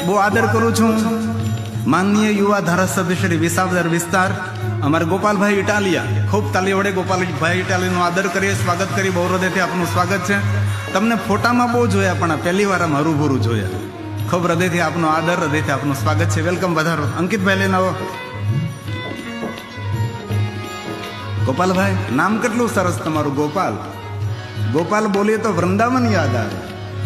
બહુ આદર કરું છું માનનીય યુવા ધારાસભ્ય શ્રી વિસાવદર વિસ્તાર અમારા ગોપાલભાઈ ઇટાલિયા. ખૂબ તાલી વડે ગોપાલભાઈ ઇટાલિયાનો આદર કરીએ, સ્વાગત કરી. બહુ હૃદયથી આપનું સ્વાગત છે. તમને ફોટામાં બહુ જોયા પણ પહેલી વાર આમ હરુભરું જોયા. ખૂબ હૃદયથી આપનો આદર, હૃદયથી આપનું સ્વાગત છે. વેલકમ, વધારો. અંકિતભાઈ લઈને આવો. ગોપાલભાઈ, નામ કેટલું સરસ તમારું, ગોપાલ. ગોપાલ બોલીએ તો વૃંદાવન યાદ આવે,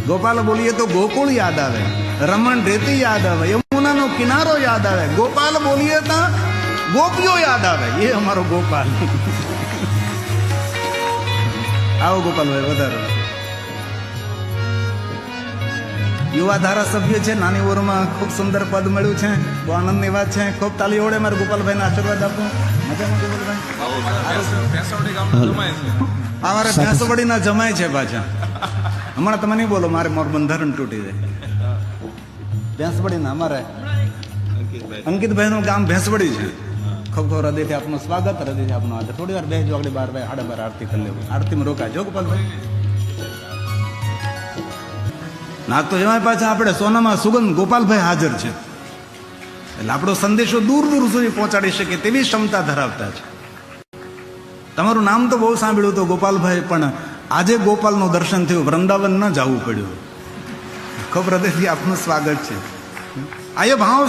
ગોપાલ બોલીએ તો ગોકુળ યાદ આવે, રમણ રેતી યાદ આવે, યમુનાનો કિનારો યાદ આવે. ગોપાલ બોલીએ તો ગોપીઓ યાદ આવે. એ અમારો ગોપાલ. આવો ગોપાલભાઈ, વધારો. યુવા ધારાસભ્ય છે, નાની ઉંમરમાં ખૂબ સુંદર પદ મળ્યું છે. બહુ આનંદની વાત છે. ખૂબ તાલી ઓળે મારા ગોપાલભાઈને આશીર્વાદ આપો. મજામાં ગોપાલભાઈ? અમારે ભેંસવડીના જમાય છે પાછા. હમણાં તમે નહીં બોલો, મારે મોર બંધારણ તૂટી જાય. ભેંસવડીના અમારે અંકિતભાઈનું ગામ ભેંસવડી છે. ખૂબ ખૂબ હૃદયથી આપનું સ્વાગત, હૃદયથી આપનો આદર. થોડી વાર બેસજો, આગળ 12 સાડા 12 આરતી કરી લેવું. આરતીમાં રોકાજો ગોપાલભાઈ. નાગ તો જમાય પાછા આપણે સોનામાં સુગંધ ગોપાલભાઈ હાજર છે, એટલે આપણો સંદેશો દૂર દૂર સુધી પહોંચાડી શકે તેવી ક્ષમતા ધરાવતા છે. તમારું નામ તો બહુ સાંભળ્યું હતું ગોપાલભાઈ, પણ આજે ગોપાલનું દર્શન થયું, વૃંદાવન ન જવું પડ્યું. ખૂબ હૃદયથી આપનું સ્વાગત છે. આ ભાવ